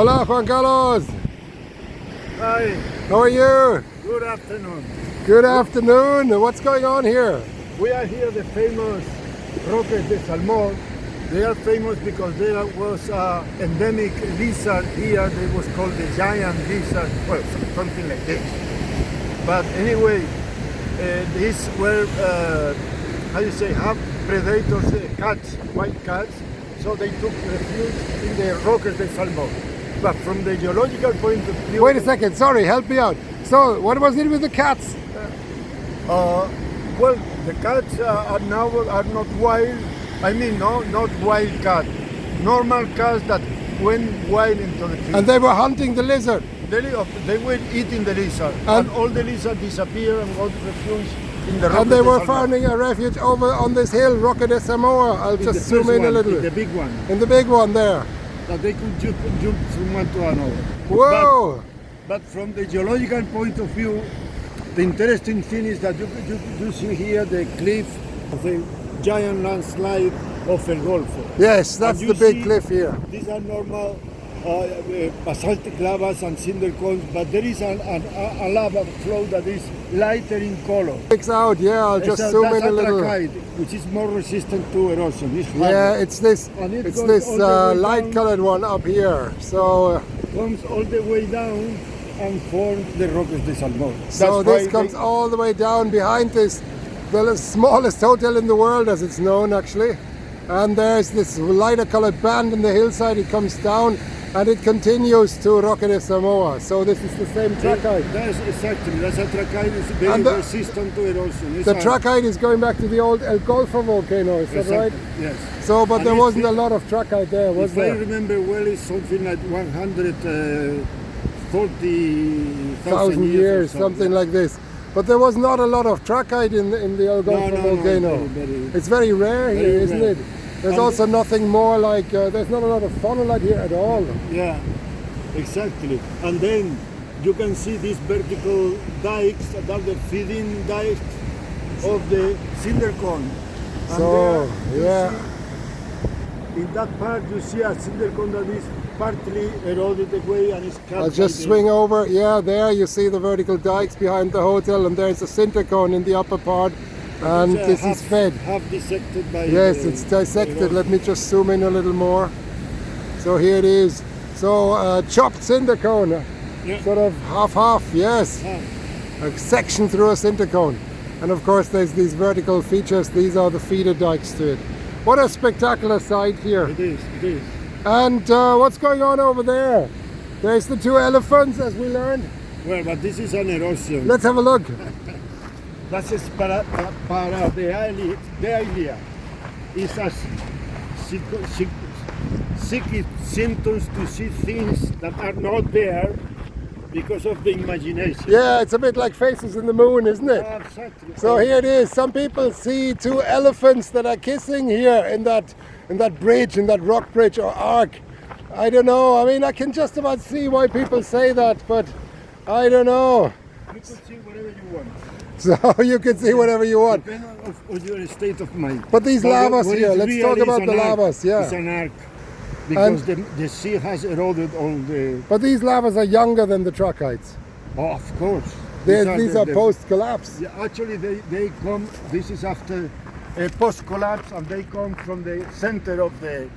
Hola, Juan Carlos. Hi, How are you? good afternoon. Good afternoon. What's going on here? We are here the famous Roques de Salmón. They are famous because there was an endemic lizard here. It was called the giant lizard, well, something like this. But anyway, these were, how you say, have predators, cats, white cats. So they took refuge in the Roques de Salmón. But from the geological point of view... Wait a second, sorry, help me out. So, what was it with the cats? Well, the cats are now not wild. I mean, no, not wild cat. Normal cats that went wild into the field. And they were hunting the lizard. They were eating the lizard. And all the lizard disappeared and got refuge in the Roques And they de were Salmón. finding a refuge over on this hill, Roque de Samoa. I'll In just the zoom first in a one, little in bit. the big one. In the big one there. That they could jump from one to another. Whoa! But from the geological point of view, the interesting thing is that you see here the cliff of the giant landslide of El Golfo. Yes, that's And the you big see cliff here. These are normal basaltic lavas and cinder cones, but there is a lava flow that is lighter in color. Sticks out, yeah, I'll just That's zoom in a little. anthracite, which is more resistant to erosion. It's Yeah, harder. it's this And it goes all the way light down. colored one up here. So Comes all the way down and forms the Roques de Salmón. so That's this why comes all the way down behind this, the smallest hotel in the world as it's known actually. And there's this lighter colored band in the hillside. It comes down and it continues to Roque de Samoa. So this is the same trachyte. That's exactly. That's a trachyte. It's very And the- resistant to erosion. It's The a- trachyte is going back to the old El Golfo volcano, is that right? Exactly, yes. So, but And there it's wasn't a the- lot of trachyte there, was If I there? remember well, it's something like 140,000 Thousand years, something like this. But there was not a lot of trachyte in the El Golfo no, volcano. very- It's very rare here, very isn't rare. it? There's And- also nothing more like, there's not a lot of phonolite here at all. Yeah, exactly. And then you can see these vertical dikes that are the feeding dikes of the cinder cone. And So, there you yeah. see- in that part you see a cinder cone that is partly eroded away and is cut. I'll just by the- swing over. Yeah, there you see the vertical dikes behind the hotel, and there's a cinder cone in the upper part, and It's, this half, is fed. half dissected by Yes, the it's dissected. erosion. Let me just zoom in a little more. So here it is. So chopped cinder cone, Yeah. sort of half, yes. Half. A section through a cinder cone. And of course there's these vertical features. These are the feeder dikes to it. What a spectacular sight here. It is, it is. And what's going on over there? There's the two elephants, as we learned. Well, but this is an erosion. Let's have a look. That is pareidolia. It's a psychic symptoms to see things that are not there because of the imagination. Yeah, it's a bit like Faces in the Moon, isn't it? Exactly. So here it is. Some people see two elephants that are kissing here in that bridge, in that rock bridge or arc. I don't know. I mean, I can just about see why people say that, but I don't know. You could see whatever you want. So you can see whatever you want. Depending on your state of mind. But these lavas what here, is let's real talk is about an the arc. lavas, yeah. It's an arc. Because the sea has eroded all the... But these lavas are younger than the trachytes. Oh, of course. These are post-collapse. Yeah, actually, they come. This is after a post-collapse, and they come from the center of the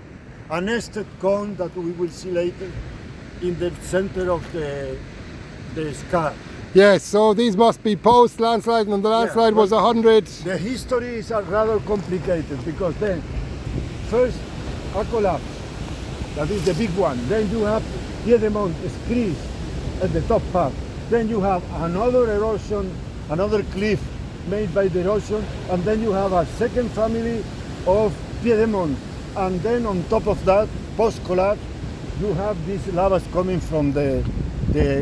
nested cone that we will see later, in the center of the scar. Yes, so these must be post-landslide, and the landslide was 100. The history is rather complicated because then, first a collapse, that is the big one. Then you have Piedmont screes at the top part. Then you have another erosion, another cliff made by the erosion, and then you have a second family of Piedmont. And then on top of that, post-collapse, you have these lavas coming from the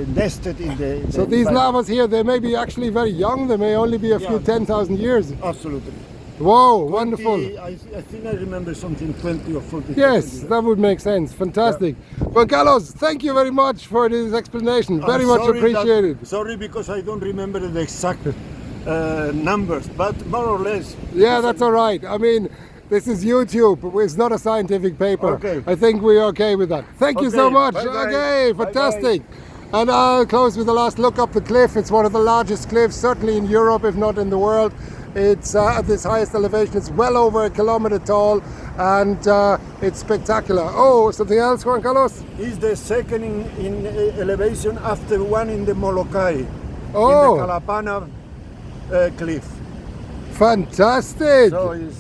nested in the... So these lavas here, they may be actually very young. They may only be a few 10,000 years. Absolutely. Whoa, 20, wonderful. I think I remember something 20 or 40. Yes, that would make sense. Fantastic. Well, Carlos, thank you very much for this explanation. Very much appreciated. Sorry because I don't remember the exact numbers, but more or less. Yeah, that's all right. I mean, This is YouTube. It's not a scientific paper. Okay. I think we're okay with that. Thank you so Okay, much. bye-bye. Okay, fantastic. And I'll close with the last look up the cliff. It's one of the largest cliffs, certainly in Europe, if not in the world. It's at this highest elevation. It's well over 1 kilometer tall, and it's spectacular. Oh, something else, Juan Carlos? Is the second in elevation after one in the Molokai, Oh. in the Kalapana cliff. Fantastic. So it's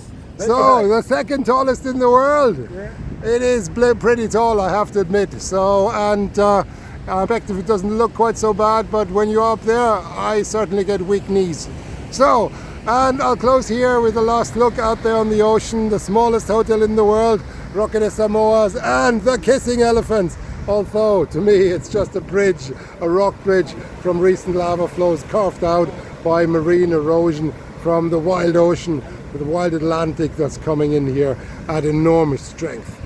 So, the second tallest in the world. Yeah. It is pretty tall, I have to admit. So, and I bet if it doesn't look quite so bad, but when you're up there, I certainly get weak knees. So, and I'll close here with a last look out there on the ocean, the smallest hotel in the world, Roque de Samoas, and the kissing elephants. Although, to me, it's just a bridge, a rock bridge from recent lava flows carved out by marine erosion from the wild ocean, the wild Atlantic that's coming in here at enormous strength.